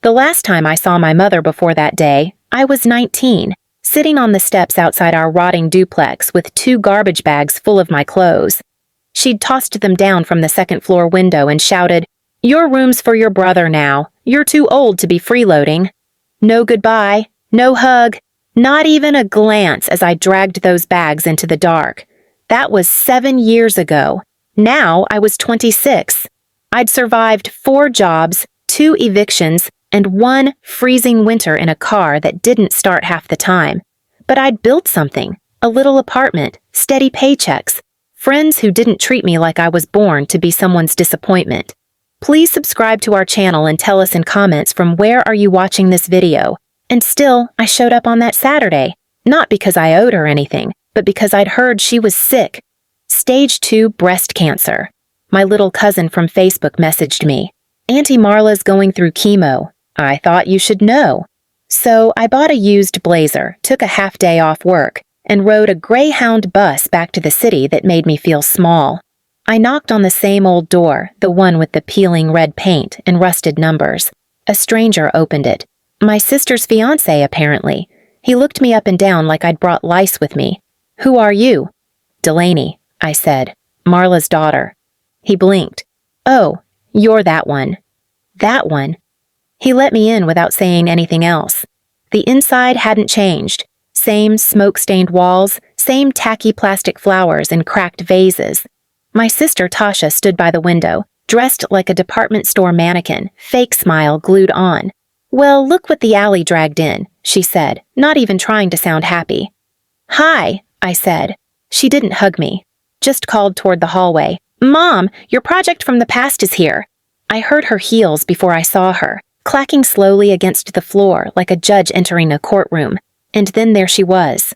The last time I saw my mother before that day, I was 19, sitting on the steps outside our rotting duplex with 2 garbage bags full of my clothes. She'd tossed them down from the second-floor window and shouted, "Your room's for your brother now. You're too old to be freeloading." No goodbye, no hug, not even a glance as I dragged those bags into the dark. That was 7 years ago. Now I was 26. I'd survived 4 jobs, 2 evictions, and 1 freezing winter in a car that didn't start half the time. But I'd built something, a little apartment, steady paychecks, friends who didn't treat me like I was born to be someone's disappointment. Please subscribe to our channel and tell us in comments from where are you watching this video. And still, I showed up on that Saturday, not because I owed her anything, but because I'd heard she was sick. Stage 2 breast cancer. My little cousin from Facebook messaged me. "Auntie Marla's going through chemo. I thought you should know." So I bought a used blazer, took a half day off work, and rode a Greyhound bus back to the city that made me feel small. I knocked on the same old door, the one with the peeling red paint and rusted numbers. A stranger opened it. My sister's fiancé, apparently. He looked me up and down like I'd brought lice with me. "Who are you?" "Delaney," I said. "Marla's daughter." He blinked. "Oh, you're that one." That one. He let me in without saying anything else. The inside hadn't changed. Same smoke-stained walls, same tacky plastic flowers in cracked vases. My sister Tasha stood by the window, dressed like a department store mannequin, fake smile glued on. "Well, look what the alley dragged in," she said, not even trying to sound happy. "Hi," I said. She didn't hug me, just called toward the hallway. "Mom, your project from the past is here." I heard her heels before I saw her, clacking slowly against the floor like a judge entering a courtroom. And then there she was.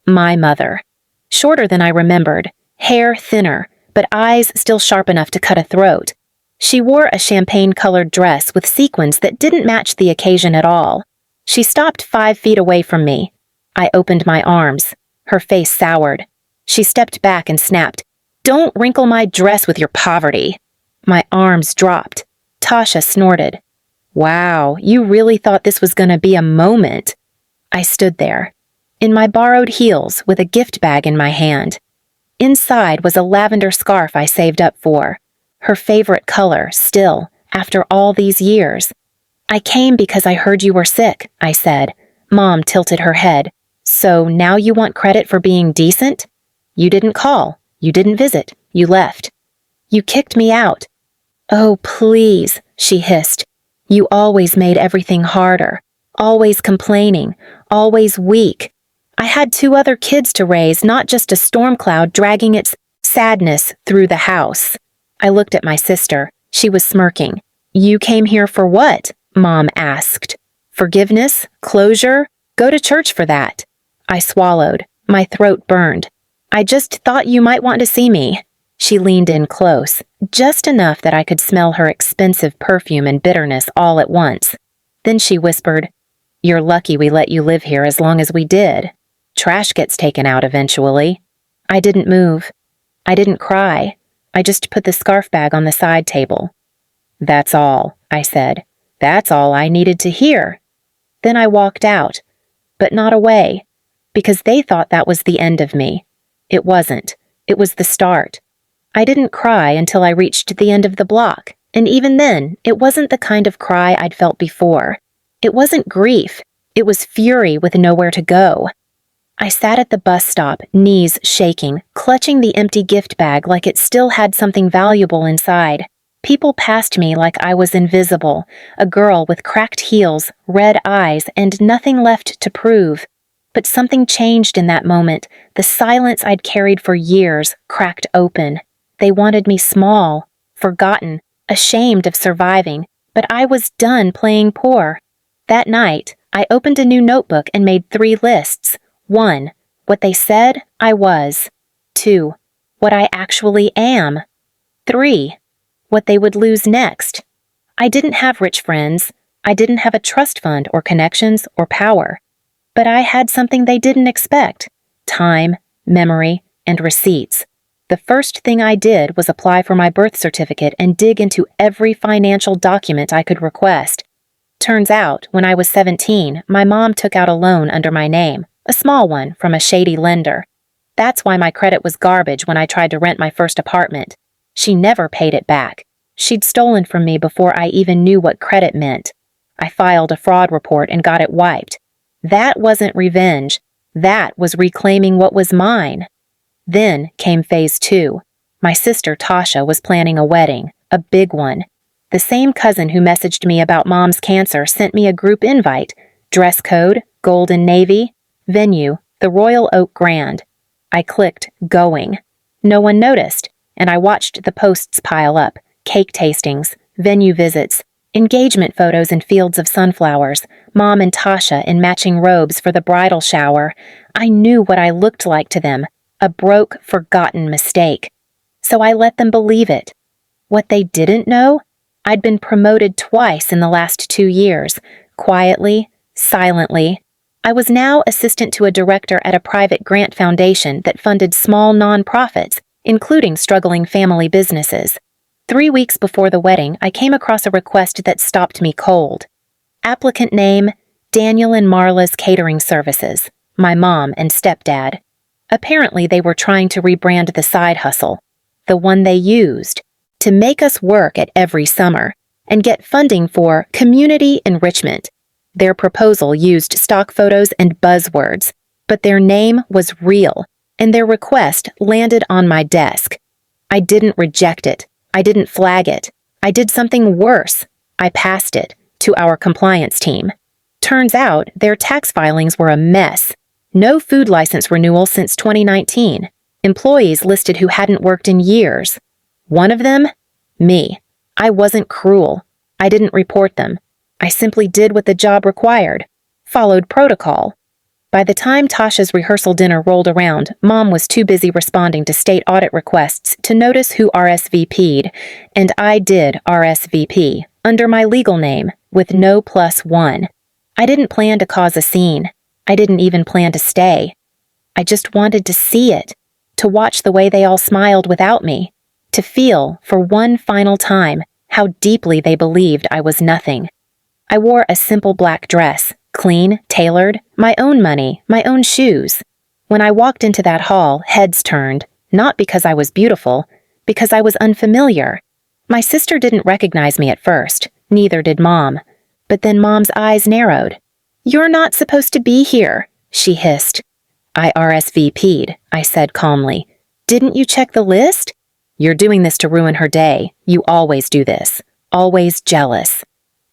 My mother. Shorter than I remembered, hair thinner, but eyes still sharp enough to cut a throat. She wore a champagne-colored dress with sequins that didn't match the occasion at all. She stopped 5 feet away from me. I opened my arms. Her face soured. She stepped back and snapped, "Don't wrinkle my dress with your poverty." My arms dropped. Tasha snorted. "Wow, you really thought this was gonna be a moment." I stood there, in my borrowed heels with a gift bag in my hand. Inside was a lavender scarf I saved up for. Her favorite color, still, after all these years. "I came because I heard you were sick," I said. Mom tilted her head. "So now you want credit for being decent? You didn't call. You didn't visit. You left. You kicked me out." "Oh, please," she hissed. "You always made everything harder. Always complaining. Always weak. I had 2 other kids to raise, not just a storm cloud dragging its sadness through the house." I looked at my sister. She was smirking. "You came here for what?" Mom asked. "Forgiveness? Closure? Go to church for that." I swallowed. My throat burned. "I just thought you might want to see me." She leaned in close, just enough that I could smell her expensive perfume and bitterness all at once. Then she whispered, "You're lucky we let you live here as long as we did. Trash gets taken out eventually." I didn't move. I didn't cry. I just put the scarf bag on the side table. "That's all," I said. "That's all I needed to hear." Then I walked out, but not away, because they thought that was the end of me. It wasn't. It was the start. I didn't cry until I reached the end of the block, and even then, it wasn't the kind of cry I'd felt before. It wasn't grief. It was fury with nowhere to go. I sat at the bus stop, knees shaking, clutching the empty gift bag like it still had something valuable inside. People passed me like I was invisible, a girl with cracked heels, red eyes, and nothing left to prove. But something changed in that moment. The silence I'd carried for years cracked open. They wanted me small, forgotten, ashamed of surviving, but I was done playing poor. That night, I opened a new notebook and made 3 lists. 1. What they said I was. 2. What I actually am. 3. What they would lose next. I didn't have rich friends. I didn't have a trust fund or connections or power. But I had something they didn't expect. Time, memory, and receipts. The first thing I did was apply for my birth certificate and dig into every financial document I could request. Turns out, when I was 17, my mom took out a loan under my name, a small one from a shady lender. That's why my credit was garbage when I tried to rent my first apartment. She never paid it back. She'd stolen from me before I even knew what credit meant. I filed a fraud report and got it wiped. That wasn't revenge. That was reclaiming what was mine. Then came phase 2. My sister Tasha was planning a wedding, a big one. The same cousin who messaged me about mom's cancer sent me a group invite. Dress code, gold and navy. Venue, the Royal Oak Grand. I clicked going. No one noticed, and I watched the posts pile up. Cake tastings, venue visits, engagement photos in fields of sunflowers, Mom and Tasha in matching robes for the bridal shower. I knew what I looked like to them, a broke, forgotten mistake. So I let them believe it. What they didn't know? I'd been promoted twice in the last 2 years, quietly, silently. I was now assistant to a director at a private grant foundation that funded small nonprofits, including struggling family businesses. 3 weeks before the wedding, I came across a request that stopped me cold. Applicant name, Daniel and Marla's Catering Services, my mom and stepdad. Apparently they were trying to rebrand the side hustle, the one they used, to make us work at every summer and get funding for community enrichment. Their proposal used stock photos and buzzwords, but their name was real, and their request landed on my desk. I didn't reject it. I didn't flag it. I did something worse. I passed it to our compliance team. Turns out their tax filings were a mess. No food license renewal since 2019. Employees listed who hadn't worked in years. One of them? Me. I wasn't cruel. I didn't report them. I simply did what the job required. Followed protocol. By the time Tasha's rehearsal dinner rolled around, Mom was too busy responding to state audit requests to notice who RSVP'd, and I did RSVP, under my legal name, with no +1. I didn't plan to cause a scene. I didn't even plan to stay. I just wanted to see it, to watch the way they all smiled without me, to feel, for one final time, how deeply they believed I was nothing. I wore a simple black dress, clean, tailored, my own money, my own shoes. When I walked into that hall, heads turned, not because I was beautiful, because I was unfamiliar. My sister didn't recognize me at first, neither did Mom. But then Mom's eyes narrowed. "You're not supposed to be here," she hissed. "I RSVP'd," I said calmly. "Didn't you check the list?" "You're doing this to ruin her day. You always do this. Always jealous."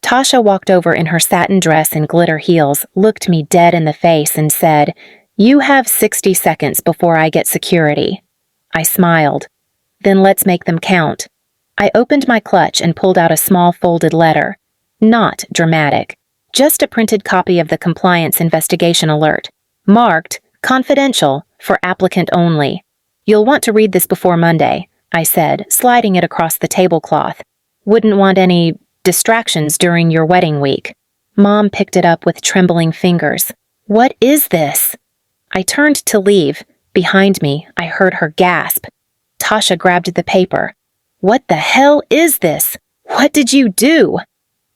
Tasha walked over in her satin dress and glitter heels, looked me dead in the face and said, "You have 60 seconds before I get security." I smiled. "Then let's make them count." I opened my clutch and pulled out a small folded letter. Not dramatic. Just a printed copy of the compliance investigation alert. Marked, confidential, for applicant only. "You'll want to read this before Monday," I said, sliding it across the tablecloth. "Wouldn't want any distractions during your wedding week." Mom picked it up with trembling fingers. "What is this?" I turned to leave. Behind me, I heard her gasp. Tasha grabbed the paper. "What the hell is this? What did you do?"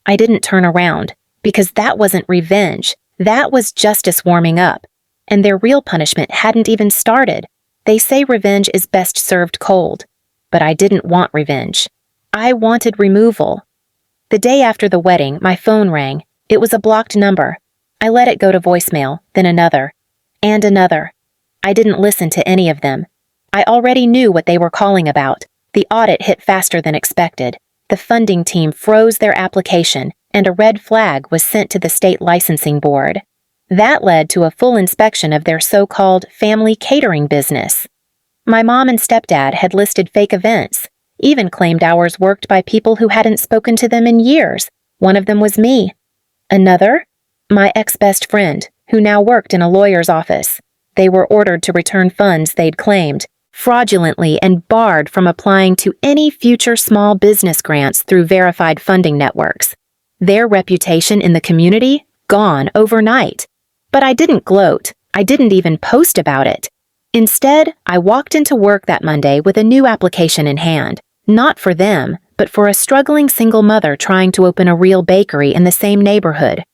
I didn't turn around, because that wasn't revenge. That was justice warming up. And their real punishment hadn't even started. They say revenge is best served cold. But I didn't want revenge. I wanted removal. The day after the wedding, my phone rang. It was a blocked number. I let it go to voicemail, then another. And another. I didn't listen to any of them. I already knew what they were calling about. The audit hit faster than expected. The funding team froze their application, and a red flag was sent to the state licensing board. That led to a full inspection of their so-called family catering business. My mom and stepdad had listed fake events, even claimed hours worked by people who hadn't spoken to them in years. One of them was me. Another? My ex-best friend, who now worked in a lawyer's office. They were ordered to return funds they'd claimed, fraudulently and barred from applying to any future small business grants through verified funding networks. Their reputation in the community? Gone overnight. But I didn't gloat. I didn't even post about it. Instead, I walked into work that Monday with a new application in hand. Not for them, but for a struggling single mother trying to open a real bakery in the same neighborhood.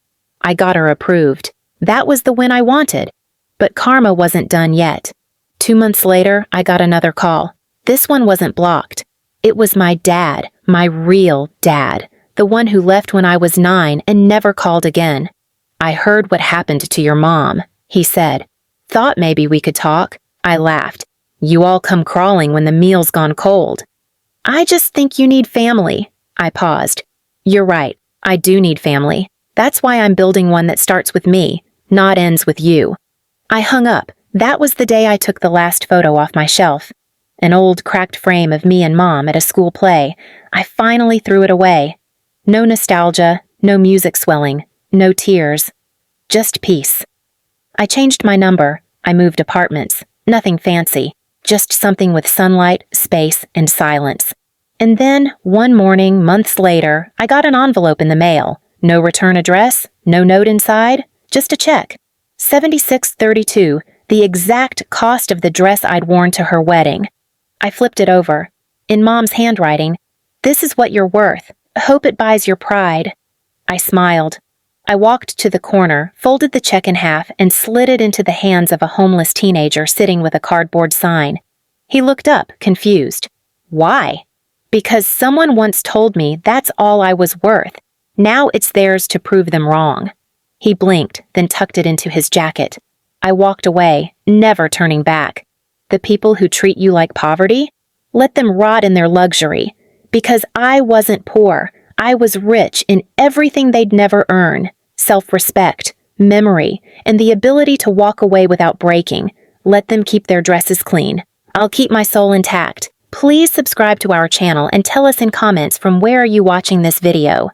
I got her approved. That was the win I wanted. But karma wasn't done yet. 2 months later, I got another call. This one wasn't blocked. It was my dad, my real dad, the one who left when I was 9 and never called again. "I heard what happened to your mom," he said. "Thought maybe we could talk." I laughed. "You all come crawling when the meal's gone cold." "I just think you need family." I paused. "You're right. I do need family. That's why I'm building one that starts with me, not ends with you." I hung up. That was the day I took the last photo off my shelf. An old cracked frame of me and Mom at a school play. I finally threw it away. No nostalgia, no music swelling, no tears. Just peace. I changed my number. I moved apartments. Nothing fancy. Just something with sunlight, space, and silence. And then, one morning, months later, I got an envelope in the mail. No return address, no note inside, just a check. $76.32, the exact cost of the dress I'd worn to her wedding. I flipped it over. In Mom's handwriting, "This is what you're worth. Hope it buys your pride." I smiled. I walked to the corner, folded the check in half, and slid it into the hands of a homeless teenager sitting with a cardboard sign. He looked up, confused. "Why?" "Because someone once told me that's all I was worth. Now it's theirs to prove them wrong." He blinked, then tucked it into his jacket. I walked away, never turning back. The people who treat you like poverty? Let them rot in their luxury. Because I wasn't poor. I was rich in everything they'd never earn. Self-respect, memory, and the ability to walk away without breaking. Let them keep their dresses clean. I'll keep my soul intact. Please subscribe to our channel and tell us in comments from where are you watching this video.